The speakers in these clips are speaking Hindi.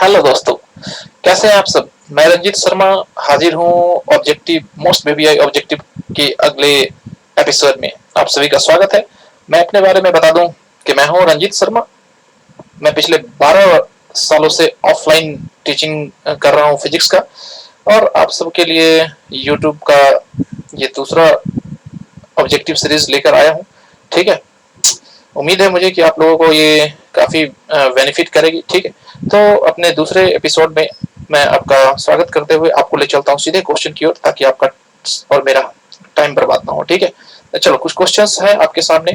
हेलो दोस्तों, कैसे हैं आप सब। मैं रंजीत शर्मा हाजिर हूँ ऑब्जेक्टिव मोस्ट बीबीआई ऑब्जेक्टिव के अगले एपिसोड में। आप सभी का स्वागत है। मैं अपने बारे में बता दूं कि मैं हूँ रंजीत शर्मा। मैं पिछले 12 सालों से ऑफलाइन टीचिंग कर रहा हूँ फिजिक्स का, और आप सबके लिए यूट्यूब का ये दूसरा ऑब्जेक्टिव सीरीज लेकर आया हूँ। ठीक है, उम्मीद है मुझे कि आप लोगों को ये काफी बेनिफिट करेगी। ठीक है, तो अपने दूसरे एपिसोड में मैं आपका स्वागत करते हुए आपको ले चलता हूँ सीधे क्वेश्चन की ओर, ताकि आपका और मेरा टाइम बर्बाद ना हो। ठीक है, तो चलो कुछ क्वेश्चंस है आपके सामने।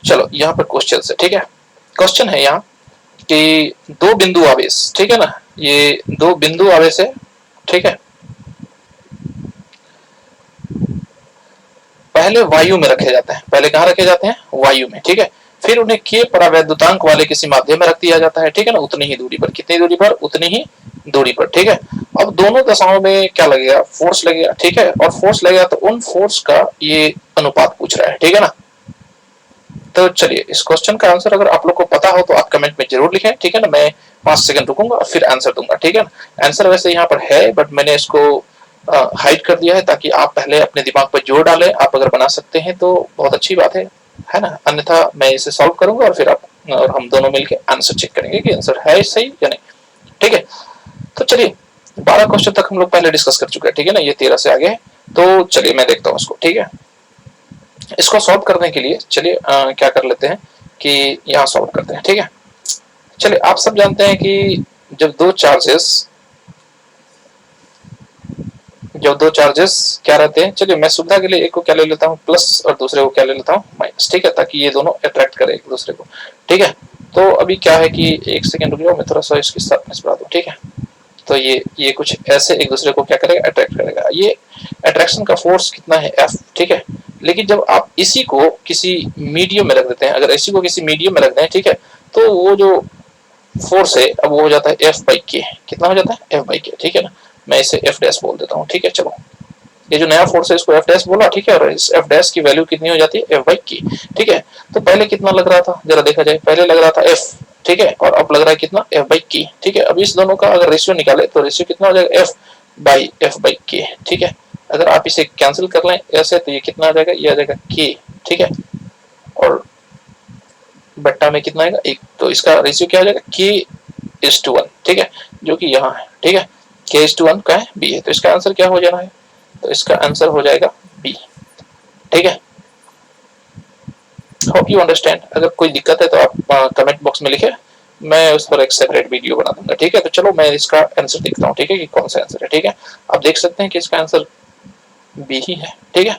चलो यहाँ पर क्वेश्चन है। ठीक है, क्वेश्चन है यहाँ कि दो बिंदु आवेश, ठीक है ना, ये दो बिंदु आवेश है। ठीक है, पहले वायु में रखे जाते हैं। पहले कहाँ रखे जाते हैं? वायु में। ठीक है, फिर उन्हें के परावैद्युतांक वाले किसी माध्यम में रख दिया जाता है। ठीक है ना, उतनी ही दूरी पर। कितनी दूरी पर? उतनी ही दूरी पर। ठीक है, अब दोनों दशाओं में क्या लगेगा? फोर्स लगेगा। ठीक है, और फोर्स लगेगा तो उन फोर्स का ये अनुपात पूछ रहा है। ठीक है ना, तो चलिए इस क्वेश्चन का आंसर अगर आप लोग को पता हो तो आप कमेंट में जरूर लिखें। ठीक है ना, मैं 5 सेकंड रुकूंगा और फिर आंसर दूंगा। ठीक है ना, आंसर वैसे यहाँ पर है बट मैंने इसको हाइड कर दिया है ताकि आप पहले अपने दिमाग पर जोर डालें। आप अगर बना सकते हैं तो बहुत अच्छी बात है ना, अन्यथा मैं इसे सॉल्व करूंगा और फिर आप और हम दोनों मिलकर आंसर चेक करेंगे कि आंसर है सही या नहीं। ठीक है, तो चलिए 12 क्वेश्चन तक हम लोग पहले डिस्कस कर चुके हैं। ठीक है ना, ये 13 से आगे है। तो चलिए मैं देखता हूँ इसको। ठीक है, इसको सॉल्व करने के लिए चलिए क्या कर लेते हैं कि यहाँ सॉल्व करते हैं। ठीक है, चलिए आप सब जानते हैं कि जब दो चार्जेस क्या रहते हैं, चलिए मैं सुविधा के लिए एक को क्या ले लेता हूँ प्लस और दूसरे को क्या ले लेता हूँ माइनस। ठीक है, ताकि ये दोनों अट्रैक्ट करें एक दूसरे को। ठीक है, तो अभी क्या है कि एक सेकंड रुक जाओ, मैं थोड़ा सा इसकी शार्पनेस बढ़ा दूं। ठीक है, तो ये कुछ ऐसे एक दूसरे को क्या करेगा? अट्रैक्ट करेगा। ये अट्रैक्शन का फोर्स कितना है? F। ठीक है, लेकिन जब आप इसी को किसी मीडियम में रख देते हैं, अगर इसी को किसी मीडियम में रख दें, ठीक है, तो वो जो फोर्स है अब वो हो जाता है F/K। कितना हो जाता है? F/K। ठीक है ना, मैं इसे F डैश बोल देता हूँ। ठीक है, चलो ये जो नया फोर्स है इसको F डैश बोला। ठीक है, और इस F डैश की वैल्यू कितनी हो जाती है? F/K। ठीक है, तो पहले कितना लग रहा था जरा देखा जाए। पहले लग रहा था F। ठीक है, और अब लग रहा है कितना? F/K। ठीक है, अब इस दोनों का अगर रेशियो निकाले तो रेशियो कितना हो जाएगा? F/K। ठीक है, अगर आप इसे कैंसिल कर लें ऐसे तो ये कितना आ जाएगा? ये आ जाएगा K। ठीक है, और बट्टा में कितना आएगा? 1। तो इसका रेशियो क्या हो जाएगा? K:1। ठीक है, जो कि यहाँ है। ठीक है, K:1 का है B है, तो इसका आंसर क्या हो जाना है? तो इसका आंसर हो जाएगा B। ठीक है, होप यू अंडरस्टैंड। अगर कोई दिक्कत है तो आप कमेंट बॉक्स में लिखे, मैं उस पर एक सेपरेट वीडियो बना दूंगा। ठीक है, तो चलो मैं इसका आंसर देखता हूँ। ठीक है, कि कौन सा आंसर है। ठीक है, आप देख सकते हैं कि इसका आंसर बी ही है। ठीक है,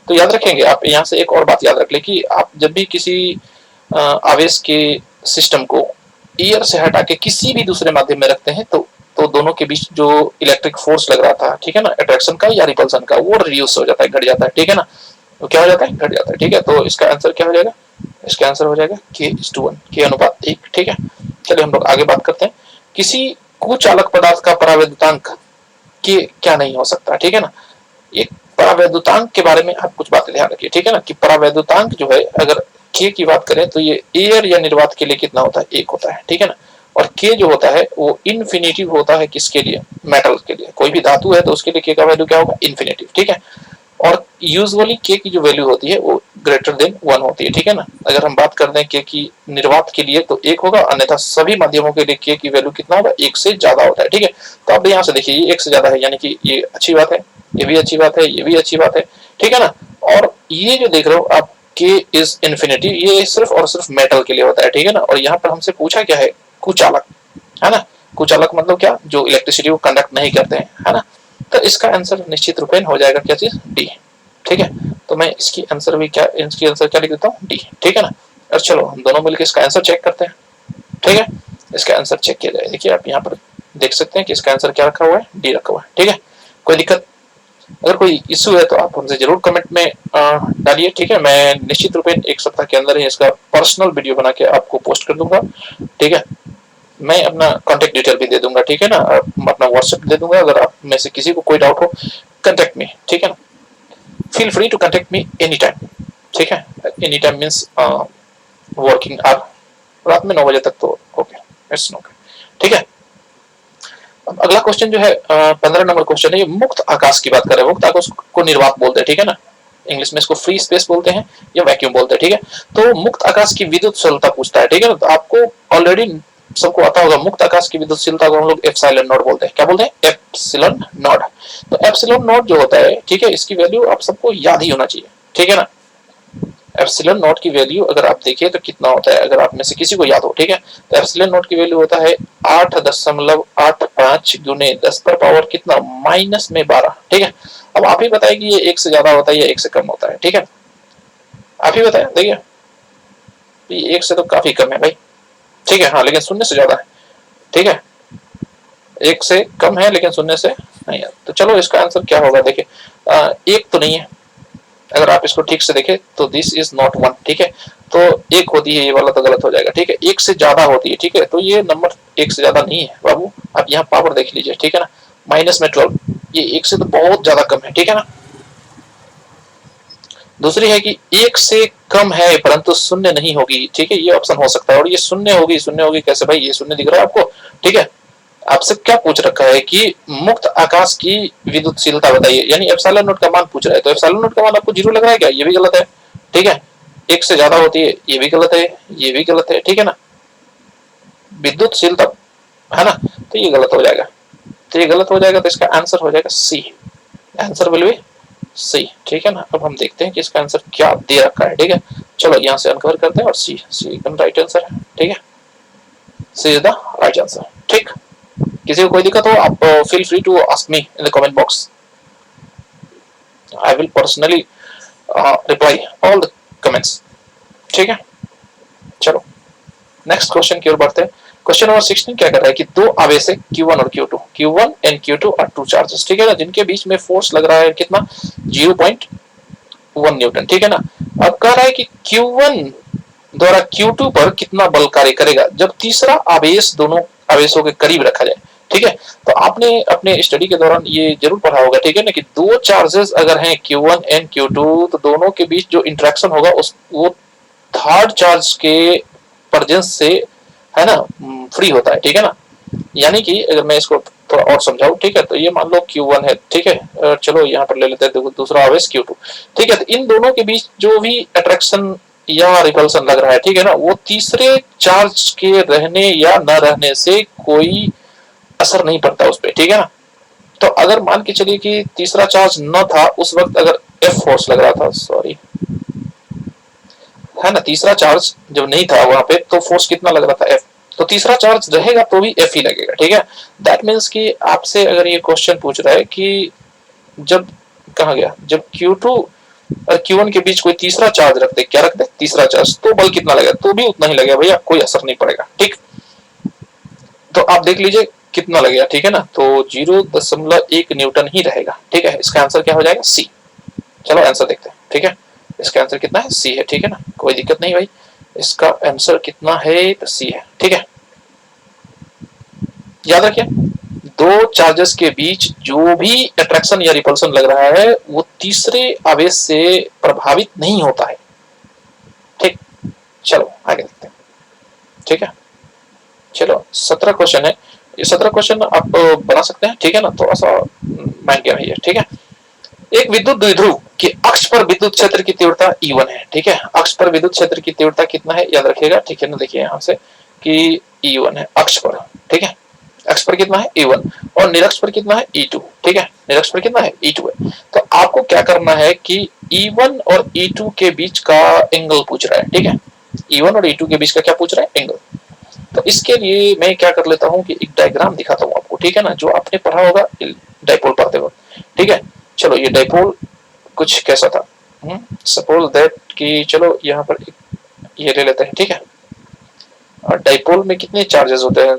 तो याद रखेंगे आप यहाँ से एक और बात याद रख ले कि आप जब भी किसी आवेश के सिस्टम को ईयर से हटा के किसी भी दूसरे माध्यम में रखते हैं तो दोनों के बीच जो इलेक्ट्रिक फोर्स लग रहा था, ठीक है ना, अट्रैक्शन का या रिपल्सन का, वो रिड्यूस हो जाता है, घट जाता है। ठीक है ना, तो क्या हो जाता है? घट जाता है। ठीक है, तो इसका आंसर क्या हो जाएगा? इसका आंसर हो जाएगा K:1, K:1। ठीक है, चलिए हम लोग आगे बात करते हैं। किसी कुचालक पदार्थ का परावैद्युतांक के क्या नहीं हो सकता? ठीक है ना, एक परावैद्युतांक के बारे में आप कुछ बातें ध्यान रखिए। ठीक है ना, कि परावैद्युतांक जो है अगर के की बात करें तो ये एयर या निर्वात के लिए कितना होता है? 1 होता है। ठीक है ना, और के जो होता है वो इन्फिनेटिव होता है। किसके लिए? मेटल के लिए। कोई भी धातु है तो उसके लिए के का वैल्यू क्या होगा? इन्फिनेटिव। ठीक है, और यूजुअली के की जो वैल्यू होती है वो ग्रेटर देन 1 होती है। ठीक है ना, अगर हम बात कर दें के की निर्वात के लिए तो 1 होगा, अन्यथा सभी माध्यमों के लिए के की वैल्यू कितना होगा? 1 से ज्यादा होता है। ठीक है, तो अब यहाँ से देखिए ये 1 से ज्यादा है, यानी कि ये अच्छी बात है, ये भी अच्छी बात है, ये भी अच्छी बात है। ठीक है ना, और ये जो देख रहे हो आप K:∞, ये सिर्फ और सिर्फ मेटल के लिए होता है। ठीक है ना, और यहाँ पर हमसे पूछा क्या है? कुचालक, है ना। कुचालक मतलब क्या? जो इलेक्ट्रिसिटी को कंडक्ट नहीं करते हैं, है ना। तो इसका आंसर निश्चित रूप में हो जाएगा क्या चीज? डी। ठीक है, तो मैं इसकी आंसर क्या लिख देता हूँ? डी। ठीक है ना, और चलो हम दोनों मिलकर इसका आंसर चेक करते हैं। ठीक है, इसका आंसर चेक किया जाए। देखिए आप यहाँ पर देख सकते हैं कि इसका आंसर क्या रखा हुआ है? डी रखा हुआ है। ठीक है, कोई दिक्कत? अगर कोई इशू है तो आप हमसे जरूर कमेंट में डालिए। ठीक है, मैं निश्चित रूप में 1 सप्ताह के अंदर ही इसका पर्सनल वीडियो बना के आपको पोस्ट कर दूंगा। ठीक है, मैं अपना कॉन्टेक्ट डिटेल भी दे दूंगा। ठीक है ना, अपना व्हाट्सएप दे दूंगा। अगर आप में से किसी को कोई डाउट हो, कंटेक्ट मी। ठीक है ना, feel free to contact me any time. ठीक है, any time means working hour. रात में 9 बजे तक तो ओके, इट्स ओके, ठीक है। अब अगला क्वेश्चन जो है 15 नंबर क्वेश्चन है, ये मुक्त आकाश की बात कर रहे हैं। मुक्त आकाश को निर्वात बोलते हैं, ठीक है ना, इंग्लिश में इसको फ्री स्पेस बोलते हैं या वैक्यूम बोलते हैं, ठीक है। तो मुक्त आकाश की विद्युतशीलता पूछता है, ठीक है ना। तो आपको ऑलरेडी सबको आता होगा मुक्त आकाश की विद्युतशीलता को हम लोग एप्सिलॉन नॉट बोलते हैं। क्या बोलते हैं? Epsilon not. तो एप्सिलॉन नॉट जो होता है, ठीक है, इसकी वैल्यू आप सबको याद ही होना चाहिए, ठीक है ना। एप्सिलॉन नॉट की वैल्यू अगर आप देखिए तो कितना होता है, अगर आप में से किसी को याद हो, ठीक है। तो एप्सिलॉन नॉट की वैल्यू होता है 8.85 गुने 10 पर पावर कितना, -12, ठीक है। अब आप ही बताएं कि ये 1 से ज्यादा होता है या 1 से कम होता है, ठीक है। आप ही बताएं, देखिए ये 1 से तो काफी कम है भाई, ठीक है। हाँ, लेकिन शून्य से ज्यादा है, ठीक है। 1 से कम है लेकिन शून्य से नहीं है। तो चलो इसका आंसर क्या होगा, देखिए 1 तो नहीं है, अगर आप इसको ठीक से देखें तो दिस इज नॉट 1, ठीक है। तो 1 होती है, ये वाला तो गलत हो जाएगा, ठीक है। 1 से ज्यादा होती है, ठीक है। तो ये नंबर 1 से ज्यादा नहीं है बाबू। आप यहाँ पावर देख लीजिए, ठीक है ना, -12, ये 1 से तो बहुत ज्यादा कम है, ठीक है ना। दूसरी है कि 1 से कम है परंतु शून्य नहीं होगी, ठीक है, ये ऑप्शन हो सकता है। और ये शून्य होगी, शून्य होगी कैसे भाई, ये शून्य दिख रहा है आपको, ठीक है। आपसे क्या पूछ रखा है कि मुक्त आकाश की विद्युतशीलता बताइए, यानी एप्सिलॉन नॉट का मान पूछ रहा है। तो एप्सिलॉन नॉट का मान आपको 0 लग रहा है क्या, ये भी गलत है, ठीक है। 1 से ज्यादा होती है, ये भी गलत है, ये भी गलत है, ठीक है ना। विद्युतशीलता है ना, तो ये गलत हो जाएगा, तो ये गलत हो जाएगा। तो इसका आंसर हो जाएगा सी, आंसर विल बी सी, ठीक है ना। अब हम देखते हैं कि इसका आंसर क्या दे रखा है, ठीक है। चलो यहाँ से अनकवर करते हैं और सी एकदम राइट आंसर है, ठीक है। C is the right answer, ठीक। किसी को कोई दिक्कत हो आप feel free to ask me in the comment box, I will personally reply all the comments, ठीक है। चलो नेक्स्ट क्वेश्चन की ओर बढ़ते हैं। क्वेश्चन नंबर 16 क्या कर रहा है कि दो आवेश है Q1 और Q2, Q1 and Q2 are two charges, ठीक है ना, जिनके बीच में फोर्स लग रहा है कितना, 0.1 न्यूटन, ठीक है ना। अब कह रहा है कि Q1 द्वारा Q2 पर कितना बल कार्य करेगा जब तीसरा आवेश दोनों आवेशों के करीब रखा जाए, ठीक है। तो आपने अपने स्टडी के दौरान ये जरूर पढ़ा होगा, ठीक है ना, कि दो चार्जेस अगर हैं Q1 एंड Q2 तो दोनों के बीच जो इंटरेक्शन होगा उस वो थर्ड चार्ज के प्रेजेंस से, है ना, फ्री होता है, ठीक है ना। यानी कि अगर मैं इसको थोड़ा और समझाऊं, ठीक है, तो ये मान लो Q1 है, ठीक है, चलो यहाँ पर ले लेते हैं दूसरा आवेश Q2, ठीक है। तो इन दोनों के बीच जो भी अट्रैक्शन या रिपल्सन लग रहा है, ठीक है ना, वो तीसरे चार्ज के रहने या न रहने से कोई असर नहीं पड़ता उस पर, ठीक है ना। तो अगर मान के चलिए कि तीसरा चार्ज न था उस वक्त, अगर F फोर्स लग रहा था, सॉरी, है ना, तीसरा चार्ज जब नहीं था वहां पे तो फोर्स कितना लग रहा था, F। तो तीसरा चार्ज रहेगा तो भी F ही लगेगा, ठीक है। दैट मीन्स कि आपसे अगर ये क्वेश्चन पूछ रहा है कि जब कहा गया, जब Q2 और Q1 के बीच कोई तीसरा चार्ज रखते, क्या रखते, तीसरा चार्ज, तो बल कितना लगेगा, तो भी उतना ही लगेगा भैया, कोई असर नहीं पड़ेगा, ठीक। तो आप देख लीजिए कितना लगेगा, ठीक है ना। तो 0.1 न्यूटन ही रहेगा, ठीक है। इसका आंसर क्या हो जाएगा, सी। चलो आंसर देखते हैं, ठीक है। इसका आंसर कितना है, सी है, ठीक है ना, कोई दिक्कत नहीं भाई। इसका आंसर कितना है, तो सी है, ठीक है। याद रखिए दो चार्जेस के बीच जो भी अट्रैक्शन या रिपल्सन लग रहा है वो तीसरे आवेश से प्रभावित नहीं होता है, ठीक। चलो आगे देखते हैं, ठीक है। चलो 17 क्वेश्चन है, ये 17 क्वेश्चन आप बना सकते हैं, ठीक है ना, थोड़ा सा माइंड गेम है, ठीक है। एक विद्युत द्विध्रुव के अक्ष पर विद्युत क्षेत्र की तीव्रता E1 है, ठीक है। अक्ष पर विद्युत क्षेत्र की तीव्रता कितना है, याद रखिएगा, ठीक है ना। देखिए यहाँ से कि E1 है अक्ष पर, ठीक है। अक्ष पर कितना है E1 और निरक्ष पर कितना है E2, ठीक है। निरक्ष पर कितना है E2 है। तो आपको क्या करना है कि E1 और E2 के बीच का एंगल पूछ रहा है, ठीक है। E1 और E2 के बीच का क्या पूछ रहा है, एंगल। तो इसके लिए मैं क्या कर लेता हूँ कि एक डायग्राम दिखाता हूँ आपको, ठीक है ना, जो आपने पढ़ा होगा डाइपोल पढ़ते वक्त, ठीक है। चलो ये डाइपोल कुछ कैसा था, सपोज दैट कि चलो यहाँ पर ये ले लेते हैं, ठीक है। और डाइपोल में कितने चार्जेस होते हैं,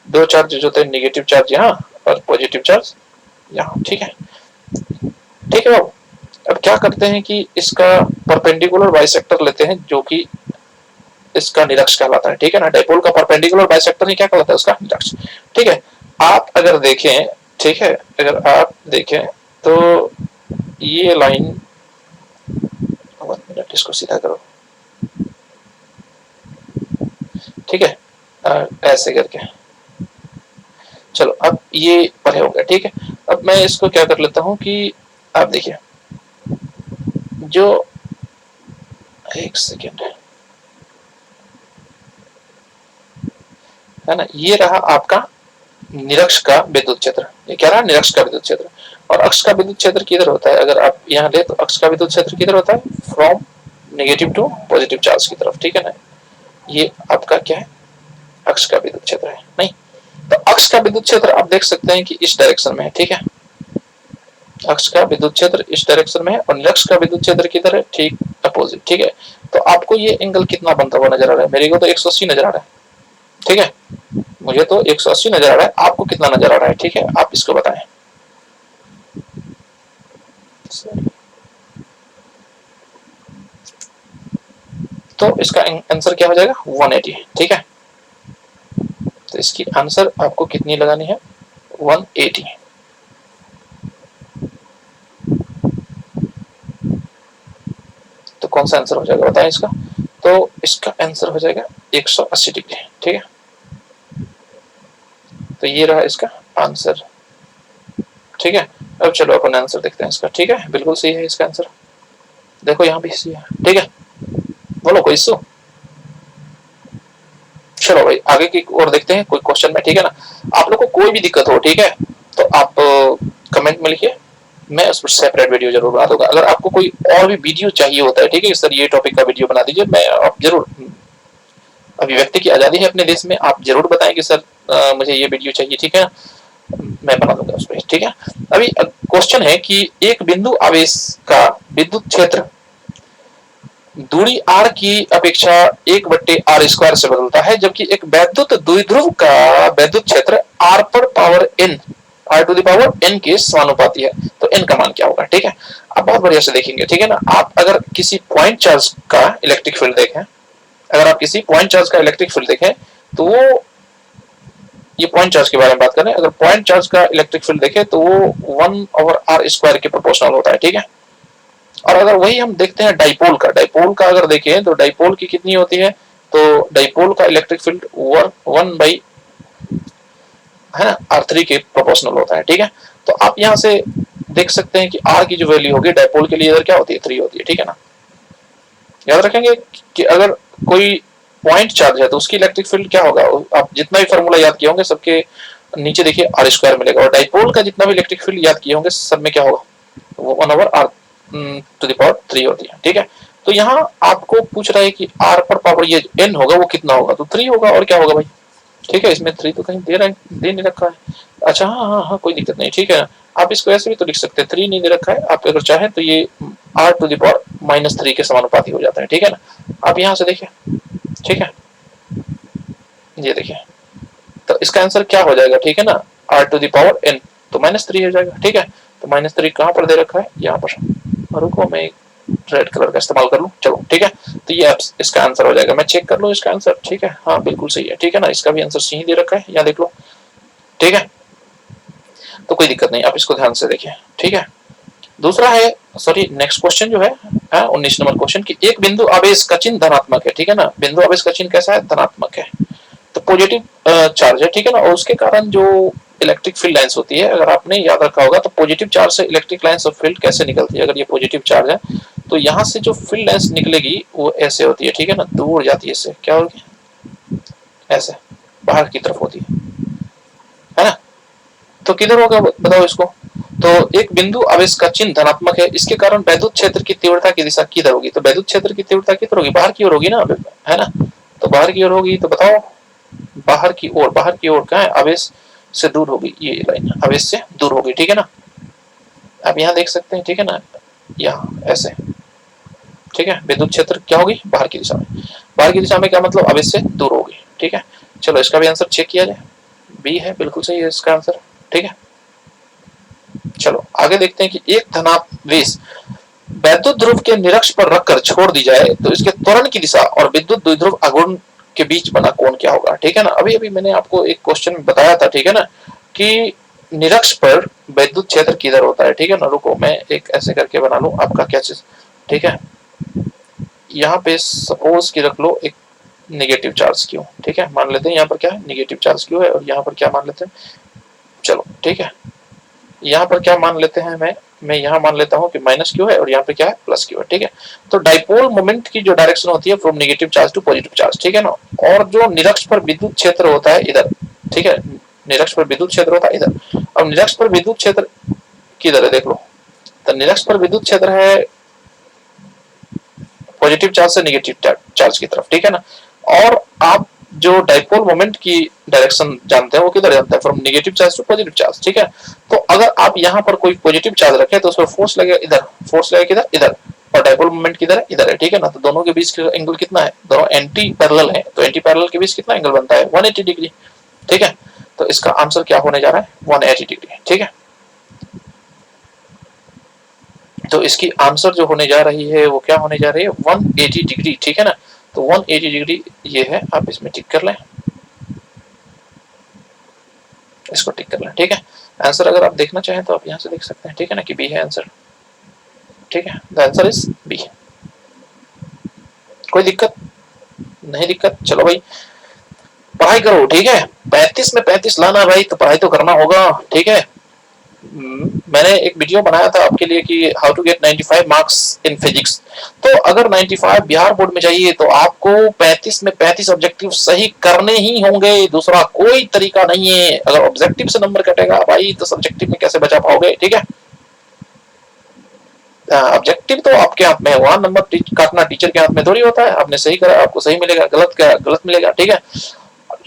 दो चार्जेस होते हैं, नेगेटिव चार्ज यहाँ और पॉजिटिव चार्ज यहाँ, ठीक है, ठीक है। अब क्या करते हैं कि इसका परपेंडिकुलर बाइसेक्टर लेते हैं जो कि इसका निरक्ष कहलाता है, ठीक है ना। डाइपोल का परपेंडिकुलर बाइसेक्टर ही क्या कहलाता है, उसका निरक्ष, ठीक है। आप अगर देखें, ठीक है, अगर आप देखें तो ये लाइन, 1 मिनट इसको सीधा करो, ठीक है, ऐसे करके। चलो अब ये परे हो गया, ठीक है। अब मैं इसको क्या कर लेता हूं कि आप देखिए, जो एक सेकेंड है ना, ये रहा आपका निरक्ष का विद्युत क्षेत्र। ये क्या रहा, निरक्ष का विद्युत क्षेत्र। और अक्ष का विद्युत क्षेत्र किधर होता है, अगर आप यहाँ ले तो अक्ष का विद्युत क्षेत्र किधर होता है, from negative to positive charge की तरफ, ठीक है ना। ये आपका क्या है, अक्ष का विद्युत क्षेत्र है। नहीं तो अक्ष का विद्युत क्षेत्र आप देख सकते हैं कि इस डायरेक्शन में है, ठीक है। अक्ष का विद्युत क्षेत्र इस डायरेक्शन में है और निरक्ष का विद्युत क्षेत्र किधर है, ठीक अपोजिट, ठीक है। तो आपको ये एंगल कितना बनता हुआ नजर आ रहा है, मेरे को तो 180 नजर आ रहा है, ठीक है। मुझे तो 180 नजर आ रहा है, आपको कितना नजर आ रहा है, ठीक है, आप इसको बताएं। तो इसका आंसर क्या हो जाएगा, 180, ठीक है। तो इसकी आंसर आपको कितनी लगानी है, 180। तो कौन सा आंसर हो जाएगा बताएं इसका। तो इसका आंसर हो जाएगा 180 डिग्री, ठीक है। तो ये रहा इसका आंसर, ठीक है। अब चलो अपन आंसर देखते हैं इसका, ठीक है। बिल्कुल सही है इसका आंसर, देखो यहाँ भी सही है, ठीक है। बोलो कोई इशू। चलो भाई आगे की ओर देखते हैं कोई क्वेश्चन में, ठीक है ना। आप लोग को कोई भी दिक्कत हो, ठीक है, तो आप कमेंट में लिखिए, मैं उस पर सेपरेट वीडियो जरूर बना दूंगा। अगर आपको कोई और भी वीडियो चाहिए होता है, ठीक है, सर ये टॉपिक का वीडियो बना दीजिए, मैं आप जरूर, अभिव्यक्ति की आजादी है अपने देश में, आप जरूर बताएं कि सर मुझे ये वीडियो चाहिए, ठीक है, मैं बना दूंगा उस पर, ठीक है। अभी क्वेश्चन है कि एक बिंदु आवेश का विद्युत क्षेत्र दूरी r की अपेक्षा 1/r² से बदलता है, जबकि एक वैद्युत द्विध्रुव का वैद्युत क्षेत्र r पर power n, r to the power n के समानुपाती है। तो n का मान क्या होगा, ठीक है। आप बहुत बढ़िया से देखेंगे, ठीक है ना। आप अगर किसी पॉइंट चार्ज का इलेक्ट्रिक फील्ड देखें, अगर आप किसी पॉइंट चार्ज का इलेक्ट्रिक फील्ड देखें तो वो, ये पॉइंट चार्ज के बारे में बात करें, अगर पॉइंट चार्ज का इलेक्ट्रिक फील्ड देखें तो वो 1/r² के प्रोपोर्शनल होता है, ठीक है। और अगर वही हम देखते हैं डाइपोल का, डाइपोल का अगर देखें तो डाइपोल की कितनी होती है, तो डाइपोल का इलेक्ट्रिक फील्ड 1 बाई, है ना, R3 के प्रोपोर्शनल होता है, ठीक है। तो आप यहाँ से देख सकते हैं कि R की जो वैल्यू होगी डाइपोल के लिए इधर क्या होती है, 3 होती है, ठीक है ना। याद रखेंगे कि अगर कोई पॉइंट चार्ज है तो उसकी इलेक्ट्रिक फील्ड क्या होगा, आप जितना भी फॉर्मूला याद किए होंगे सबके नीचे देखिए r² मिलेगा, और डाइपोल का जितना भी इलेक्ट्रिक फील्ड याद किए होंगे सब में क्या होगा, वो 1/r टू द पावर 3 होती है, ठीक है। तो यहाँ आपको पूछ रहा है कि r पर पावर ये n होगा वो कितना होगा, तो 3 होगा, और क्या होगा भाई, ठीक है। इसमें 3 तो कहीं दे नहीं रखा है, अच्छा हाँ हाँ हाँ कोई दिक्कत नहीं, ठीक है। आप इसको ऐसे भी तो लिख सकते हैं, 3 नहीं दे रखा है, आप अगर चाहें तो ये r टू द पावर -3 के समानुपाती हो जाता है, ठीक है ना। आप यहाँ से देखिए, ठीक है, ये देखिए, तो इसका आंसर क्या हो जाएगा, ठीक है ना, r to the power n, तो -3 हो जाएगा, ठीक है। तो -3 कहाँ पर दे रखा है, यहाँ पर, रुको मैं रेड कलर का इस्तेमाल कर लूं, चलो ठीक है। तो ये इसका आंसर हो जाएगा, मैं चेक कर लूं इसका आंसर, ठीक है, हाँ बिल्कुल सही है, ठीक है ना। इसका भी आंसर सही दे रखा है, यहाँ देख लो, ठीक है। तो कोई दिक्कत नहीं, आप इसको ध्यान से देखिए, ठीक है। दूसरा है, सॉरी नेक्स्ट क्वेश्चन जो है 19 नंबर क्वेश्चन की, एक बिंदु आवेश का चिन्ह धनात्मक है, ठीक है ना। बिंदु आवेश का चिन्ह कैसा है, धनात्मक है, तो पॉजिटिव चार्ज है, ठीक है ना। और उसके कारण जो इलेक्ट्रिक फील्ड लाइंस होती है, अगर आपने याद रखा होगा तो पॉजिटिव चार्ज से इलेक्ट्रिक लाइंस ऑफ फील्ड कैसे निकलती है, अगर ये पॉजिटिव चार्ज है तो यहाँ से जो फील्ड लाइंस निकलेगी वो ऐसे होती है, ठीक है ना, दूर जाती है, इससे क्या होगी, ऐसे बाहर की तरफ होती है ना। तो किधर होगा बताओ इसको। तो एक बिंदु आवेश का चिन्ह धनात्मक है, इसके कारण वैद्युत क्षेत्र की तीव्रता की दिशा किधर होगी, तो वैद्युत क्षेत्र की तीव्रता किधर होगी, बाहर की ओर होगी ना, है ना। तो बाहर की ओर होगी, तो बताओ बाहर की ओर, बाहर की ओर कहाँ है, आवेश से दूर होगी, ये लाइन आवेश से दूर होगी, ठीक है ना। आप यहाँ देख सकते हैं, ठीक है ना, यहाँ ऐसे, ठीक है। विद्युत क्षेत्र क्या होगी, बाहर की दिशा में, बाहर की दिशा में क्या मतलब, आवेश से दूर होगी, ठीक है। चलो इसका भी आंसर चेक किया जाए, बी है, बिल्कुल सही है इसका आंसर, ठीक है। चलो आगे देखते हैं कि एक धनावेश वैद्युत ध्रुव के निरक्ष पर रखकर छोड़ दी जाए तो इसके त्वरण की दिशा और विद्युत द्विध्रुव आघूर्ण के बीच बना कोण क्या होगा, ठीक है ना। अभी अभी मैंने आपको एक क्वेश्चन में बताया था, ठीक है ना, कि निरक्ष पर वैद्युत क्षेत्र किधर होता है, ठीक है ना। रुको मैं एक ऐसे करके बना लूं आपका क्या चीज, ठीक है। यहाँ पे सपोज की रख लो एक नेगेटिव चार्ज क्यू, ठीक है। मान लेते हैं यहाँ पर क्या है, नेगेटिव चार्ज क्यू है, और यहाँ पर क्या मान लेते हैं, चलो ठीक है, यहाँ पर क्या मान लेते हैं, मैं यहाँ मान लेता हूँ कि माइनस क्यू है, और यहाँ पे क्या है, प्लस क्यू है, ठीक है। तो डाइपोल मोमेंट की जो डायरेक्शन होती है from negative charge to positive charge, ठीक है ना। और जो निरक्ष पर विद्युत क्षेत्र होता है इधर, ठीक है, निरक्ष पर विद्युत क्षेत्र होता है इधर। अब निरक्ष पर विद्युत क्षेत्र किधर है, देख लो, तो निरक्ष पर विद्युत क्षेत्र है पॉजिटिव चार्ज से नेगेटिव चार्ज की तरफ, ठीक है ना। और आप जो डाइपोल मोमेंट की डायरेक्शन जानते हैं वो किधर जानते हैं, from negative charge to positive charge, ठीक है। तो अगर आप यहाँ पर कोई पॉजिटिव चार्ज रखें तो उस पर फोर्स लगेगा इधर, फोर्स लगेगा किधर, इधर, और डाइपोल मोमेंट किधर है, इधर है, ठीक है ना। तो दोनों के बीच का एंगल कितना है, दोनों एंटी पैरेलल है, तो एंटी पैरेलल के बीच कितना एंगल बनता है, 180 डिग्री, ठीक है। तो इसका आंसर क्या होने जा रहा है, 180 डिग्री, ठीक है। तो इसकी आंसर जो होने जा रही है वो क्या होने जा रही है, 180 डिग्री, ठीक है ना। तो 180 डिग्री ये है, आप इसमें टिक कर लें, इसको टिक कर लें, ठीक है। आंसर अगर आप देखना चाहें तो आप यहाँ से देख सकते हैं, ठीक है ना, कि बी है आंसर, ठीक है। The answer is B. कोई दिक्कत नहीं, दिक्कत, चलो भाई पढ़ाई करो, ठीक है। 35 में 35 लाना भाई, तो पढ़ाई तो करना होगा, ठीक है। मैंने एक वीडियो बनाया था आपके लिए कि how to get 95 marks in physics. तो अगर 95 बिहार बोर्ड में चाहिए तो आपको 35 में 35 ऑब्जेक्टिव सही करने ही होंगे, दूसरा कोई तरीका नहीं है। अगर ऑब्जेक्टिव से नंबर कटेगा भाई तो सब्जेक्टिव में कैसे बचा पाओगे, ठीक है। ऑब्जेक्टिव तो आपके हाथ में है, वहां नंबर काटना टीचर के हाथ में थोड़ी होता है। आपने सही करा आपको सही मिलेगा, गलत करा गलत मिलेगा, ठीक है।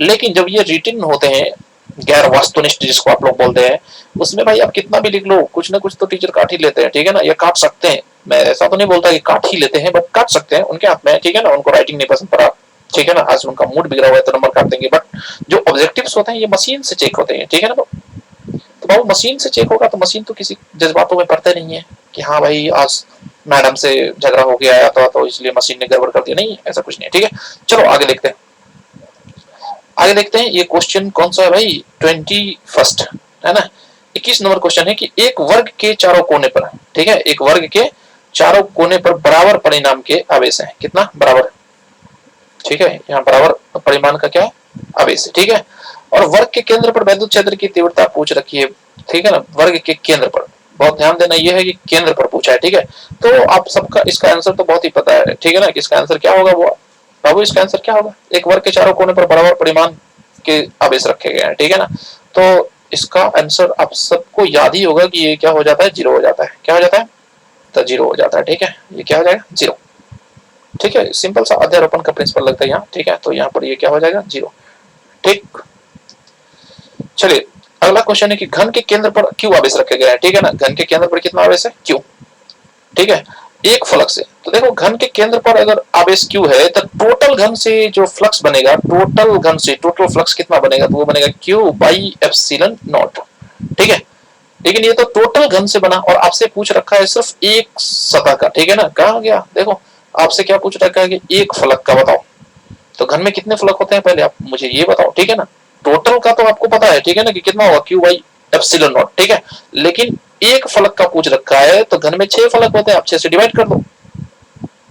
लेकिन जब ये रिटन होते हैं गैर वास्तुनिष्ठ जिसको आप लोग बोलते हैं, उसमें भाई आप कितना भी लिख लो कुछ ना कुछ तो टीचर काट ही लेते हैं, ठीक है ना। ये काट सकते हैं, मैं ऐसा तो नहीं बोलता कि काट ही लेते हैं, बट काट सकते हैं, उनके हाथ में है, ठीक है ना। उनको राइटिंग नहीं पसंद पड़ा, ठीक है ना, आज उनका मूड बिगड़ा हुआ है तो नंबर काट देंगे। बट जो ऑब्जेक्टिव्स होते हैं ये मशीन से चेक होते हैं, ठीक है ना। तो बाबू मशीन से चेक होगा तो मशीन तो किसी जज्बातों में पड़ते नहीं है कि हाँ भाई आज मैडम से झगड़ा हो गया आया तो इसलिए मशीन ने गड़बड़ कर दिया, नहीं ऐसा कुछ नहीं है, ठीक है। चलो आगे देखते हैं, आगे देखते हैं। ये क्वेश्चन कौन सा है भाई, 21 है ना। 21 नंबर क्वेश्चन है कि एक वर्ग के चारों कोने पर, ठीक है, एक वर्ग के चारों कोने पर बराबर परिमाण के आवेश हैं, कितना बराबर, ठीक है। यहाँ बराबर परिमाण का क्या है, आवेश है, ठीक है। और वर्ग के केंद्र पर विद्युत क्षेत्र की तीव्रता पूछ रखी है, ठीक है ना। वर्ग के केंद्र पर, बहुत ध्यान देना ये है कि केंद्र पर पूछा है, ठीक है। तो आप सबका इसका आंसर तो बहुत ही पता है, ठीक है ना, कि इसका आंसर क्या होगा, वो बाबू इसका आंसर क्या होगा, एक वर्ग के चारों कोने पर बराबर परिमाण के आवेश रखे गए हैं, ठीक है ना। तो इसका आंसर आप सबको याद ही होगा कि ये क्या हो जाता है, जीरो हो जाता है, क्या हो जाता है, तो जीरो हो जाता है, ठीक है। ये क्या हो जाएगा, जीरो, ठीक है। सिंपल सा अध्यारोपण का प्रिंसिपल लगता है यहाँ, ठीक है। तो यहाँ पर ये क्या हो जाएगा, जीरो, ठीक। चलिए अगला क्वेश्चन है कि घन के केंद्र पर क्यू आवेश रखे गए हैं, ठीक है ना। घन के केंद्र पर कितना आवेश है, क्यू, ठीक है, एक फ्लक्स से। तो देखो घन के केंद्र पर अगर आवेश क्यू है तो टोटल घन से जो फ्लक्स बनेगा, टोटल घन से टोटल फ्लक्स कितना बनेगा, तो वो बनेगा क्यू बाई एप्सिलॉन नॉट, ठीक है। लेकिन ये तो टोटल घन से बना और आपसे पूछ रखा है सिर्फ एक सतह का, ठीक है ना। कहा गया, देखो आपसे क्या पूछ रखा है कि एक फलक का बताओ। तो घन में कितने फलक होते हैं पहले आप मुझे ये बताओ, ठीक है ना। टोटल का तो आपको पता है, ठीक है ना, कि कितना होगा क्यू बाई एप्सिलॉन नॉट, ठीक है। लेकिन एक फलक का पूछ रखा है तो घन में 6 फलक होते हैं, आप 6 से डिवाइड कर दो,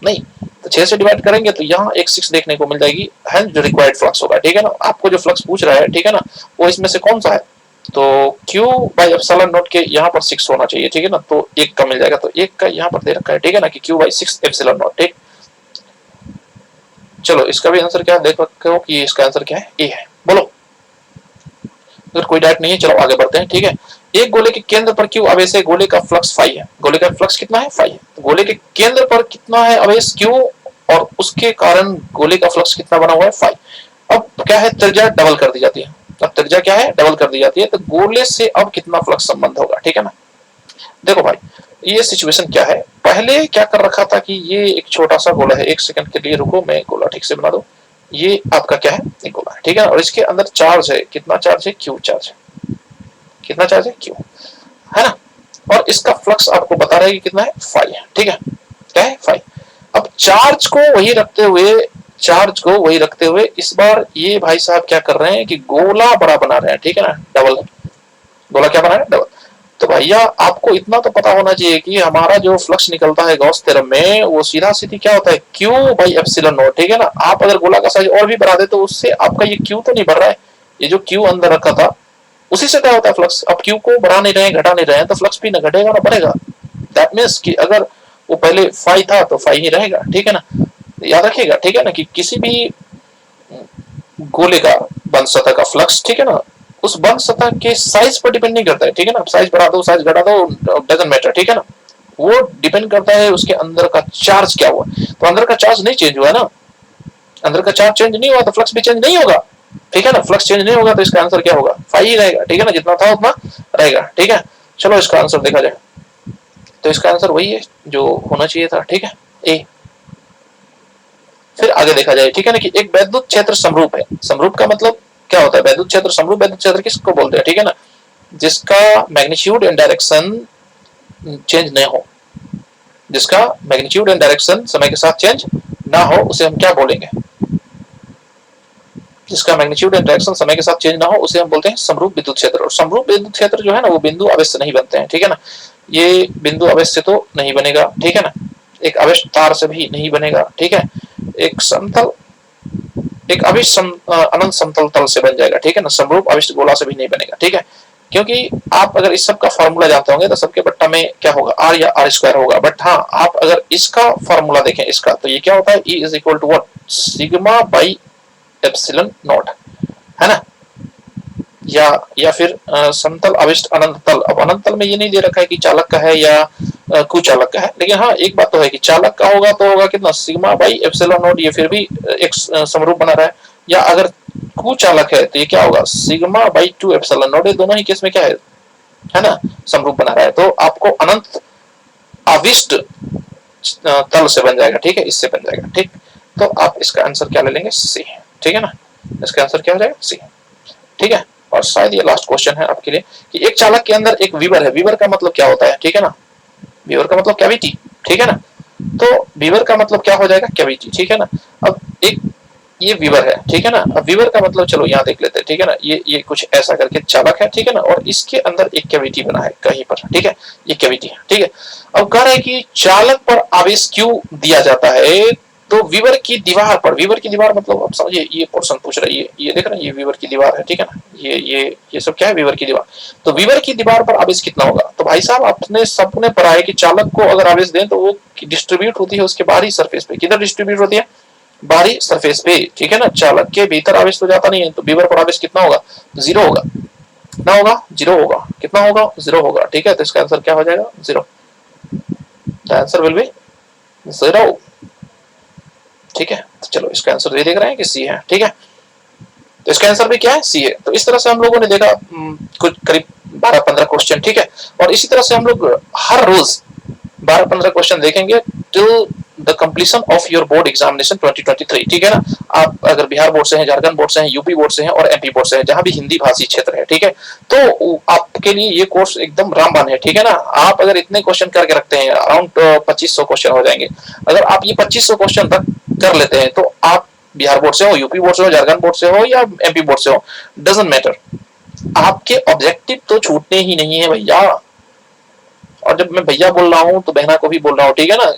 नहीं तो 6 से डिवाइड करेंगे तो यहाँ एक 6 देखने को मिल जाएगी, है जो रिक्वायर्ड फ्लक्स होगा, ठीक है ना। आपको जो फ्लक्स पूछ रहा है, ठीक है ना, वो इसमें से कौन सा है, तो Q बाई एप्सिलॉन नॉट के यहाँ पर 6 होना चाहिए, ठीक है ना। तो एक का मिल जाएगा, तो एक का यहाँ पर दे रखा है, ठीक है ना, कि Q बाई 6 एप्सिलॉन नॉट, ठीक। चलो इसका भी आंसर क्या देख रखे हो कि इसका आंसर क्या है, ए है, बोलो अगर कोई डाउट नहीं है। चलो आगे बढ़ते हैं, ठीक है। एक गोले के केंद्र पर क्यू आवेश है, गोले का फ्लक्स फाई है, गोले का फ्लक्स कितना है, फाई है। तो गोले के केंद्र पर कितना है आवेश क्यू, और उसके कारण गोले का फ्लक्स कितना बना हुआ है, फाई। अब क्या है, त्रिज्या डबल कर दी जाती है, अब त्रिज्या क्या है, डबल कर दी जाती है, तो गोले से अब कितना फ्लक्स संबंध होगा, ठीक है ना। देखो भाई ये सिचुएशन क्या है, पहले क्या कर रखा था कि ये एक छोटा सा गोला है, एक सेकंड के लिए रुको, मैं गोला ठीक से बना दूं। ये आपका क्या है, एक गोला है, ठीक है, और इसके अंदर चार्ज है, कितना चार्ज है, क्यू चार्ज है, कितना चार्ज है, क्यू, है ना। और इसका फ्लक्स आपको बता रहा है कि कितना है, फाई है, ठीक है, क्या है, फाई। अब चार्ज को वही रखते हुए, चार्ज को वही रखते हुए इस बार ये भाई साहब क्या कर रहे हैं कि गोला बड़ा बना रहे हैं, ठीक है ना, डबल गोला क्या बना रहे हैं, डबल। तो भैया आपको इतना तो पता होना चाहिए कि हमारा जो फ्लक्स निकलता है गॉस थ्योरम में वो सीधा सीधी क्या होता है, क्यू बाई एप्सिलॉन नॉट, ठीक है ना। आप अगर गोला का साइज और भी बढ़ा दे तो उससे आपका ये क्यू तो नहीं बढ़ रहा है, ये जो क्यू अंदर रखा था उसी से क्या होता है फ्लक्स। अब क्यू को बढ़ा नहीं रहे घटा नहीं रहे तो फ्लक्स भी ना घटेगा ना बढ़ेगा। दैट मीन्स कि अगर वो पहले फाई था तो फाई ही रहेगा, ठीक है ना। याद रखिएगा, ठीक है ना, कि किसी भी गोले का बंद सतह का फ्लक्स, ठीक है ना, उस बंद सतह के साइज पर डिपेंड नहीं करता है, ठीक है ना। साइज बढ़ा दो साइज घटा दो डजंट मैटर, ठीक है ना। वो डिपेंड करता है उसके अंदर का चार्ज क्या हुआ। तो अंदर का चार्ज नहीं चेंज हुआ ना, अंदर का चार्ज चेंज नहीं हुआ तो फ्लक्स भी चेंज नहीं होगा, ठीक है ना। फ्लक्स चेंज नहीं होगा तो इसका आंसर क्या होगा, फाई ही रहेगा, ठीक है ना, जितना था उतना रहेगा, ठीक है। चलो इसका आंसर देखा जाए, तो इसका आंसर वही है जो होना चाहिए था, ठीक है, ए। फिर आगे देखा जाए, ठीक है ना, कि एक वैद्युत क्षेत्र समरूप है। समरूप का मतलब क्या होता है, वैद्युत क्षेत्र समरूप वैद्युत क्षेत्र किसको बोलते हैं, ठीक है ना, जिसका मैग्नीट्यूड एंड डायरेक्शन चेंज नहीं हो, जिसका मैग्नीट्यूड एंड डायरेक्शन समय के साथ चेंज ना हो उसे हम क्या बोलेंगे, जिसका मैग्नीट्यूड एंड डायरेक्शन समय के साथ चेंज ना हो उसे हम बोलते हैं समरूप विद्युत क्षेत्र। और समरूप विद्युत क्षेत्र जो है ना वो बिंदु आवेश से नहीं बनते हैं, ठीक है ना। ये बिंदु आवेश से तो नहीं बनेगा, ठीक है ना, एक आवेश तार से भी नहीं बनेगा, ठीक है, एक समतल एक आवेश अनंत समतल तल से बन जाएगा, ठीक है ना। समरूप आवेश गोला से भी नहीं बनेगा, ठीक है, क्योंकि आप अगर इस सब का फॉर्मूला जानते होंगे तो सबके बट्टा में क्या होगा, आर या आर स्क्वायर होगा। बट हाँ, आप अगर इसका फॉर्मूला देखें इसका, तो ये क्या होता है, E is equal to what, sigma by epsilon naught, है ना। या फिर समतल आवेश अनंत तल। अब अनंत तल में ये नहीं दे रखा है कि चालक का है या कुचालक का है, लेकिन हाँ एक बात तो है कि चालक का होगा तो होगा कितना, सिग्मा बाई एप्सिलॉन नॉट, ये फिर भी एक समरूप बना रहा है। या अगर कुचालक है तो ये क्या होगा, सिग्मा बाई 2 एप्सिलॉन नॉट। ये दोनों ही केस में क्या है ना, समरूप बना रहा है। तो आपको अनंत आविष्ट तल से बन जाएगा, ठीक है, इससे बन जाएगा, ठीक। तो आप इसका आंसर क्या ले लेंगे, सी, ठीक है ना। इसका आंसर क्या हो जाएगा, सी, ठीक है। और शायद ये लास्ट क्वेश्चन है आपके लिए कि एक चालक के अंदर एक वीवर है। वीवर का मतलब क्या होता है, ठीक है ना, वीवर का मतलब कैविटी, ठीक है ना। तो वीवर का मतलब क्या हो जाएगा, कैविटी, ठीक है ना। अब एक ये वीवर है, ठीक है ना। अब वीवर का मतलब चलो यहाँ देख लेते हैं, ठीक है ना। ये कुछ ऐसा करके चालक है, ठीक है ना, और इसके अंदर एक कैविटी बना है कहीं पर, ठीक है, ये कैविटी है, ठीक है। अब कह रहे हैं कि चालक पर आवेश क्यों दिया जाता है, तो वीवर की दीवार पर, वीवर की दीवार मतलब आप समझिए ये पोर्शन पूछ रहा है, ये देख रहे हैं, ये वीवर की दीवार है, ठीक है ना। ये सब क्या है, वीवर की दीवार। तो वीवर की दीवार पर आवेश कितना होगा, तो भाई साहब आपने सबने पढ़ा है कि चालक को अगर आवेश दें तो वो डिस्ट्रीब्यूट होती है उसके बाहरी सरफेस पे। किधर डिस्ट्रीब्यूट होती है, बाहरी सरफेस पे, ठीक है ना। चालक के भीतर आवेश तो जाता नहीं है, तो वीवर पर आवेश कितना होगा, 0 होगा। कितना होगा, 0 होगा। कितना होगा, 0 होगा, ठीक है। तो इसका आंसर क्या हो जाएगा, 0। द आंसर विल बी 0, ठीक है। तो चलो इसका आंसर ये देख रहे हैं कि सी है, ठीक है। तो इसका आंसर भी क्या है, सी है। तो इस तरह से हम लोगों ने देखा कुछ करीब 12-15 क्वेश्चन, ठीक है। और इसी तरह से हम लोग हर रोज 12-15 क्वेश्चन देखेंगे till the completion of your board examination 2023, ठीक है ना। आप अगर बिहार बोर्ड से हैं, झारखंड बोर्ड से हैं, यूपी बोर्ड से हैं और एमपी बोर्ड से हैं, जहां भी हिंदी भाषी क्षेत्र है, ठीक है, तो आपके लिए ये कोर्स एकदम रामबाण है, ठीक है ना। आप अगर इतने क्वेश्चन करके रखते हैं, अराउंड 2500 क्वेश्चन हो जाएंगे। अगर आप ये 2500 क्वेश्चन तक कर लेते हैं तो आप बिहार बोर्ड से हो, यूपी बोर्ड से हो, झारखंड बोर्ड से हो या एमपी बोर्ड से हो, डजंट मैटर, आपके ऑब्जेक्टिव तो छूटने ही नहीं है भैया। और जब मैं भैया बोल रहा हूं तो बहना को भी बोल रहा हूं, ठीक है ना,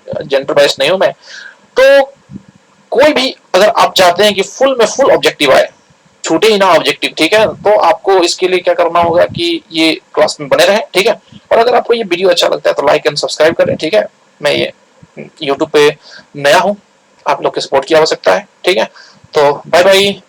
जेंडर बायस नहीं हूं मैं। तो कोई भी अगर आप चाहते हैं कि फुल में फुल ऑब्जेक्टिव आए, छूटे ही ना ऑब्जेक्टिव, ठीक है, तो आपको इसके लिए क्या करना होगा कि ये क्लास में बने रहें, ठीक है। और अगर आपको ये वीडियो अच्छा लगता है तो लाइक एंड सब्सक्राइब करें, ठीक है। मैं ये यूट्यूब पे नया हूं, आप लोग के सपोर्ट की आवश्यकता है, ठीक है। तो बाय बाय।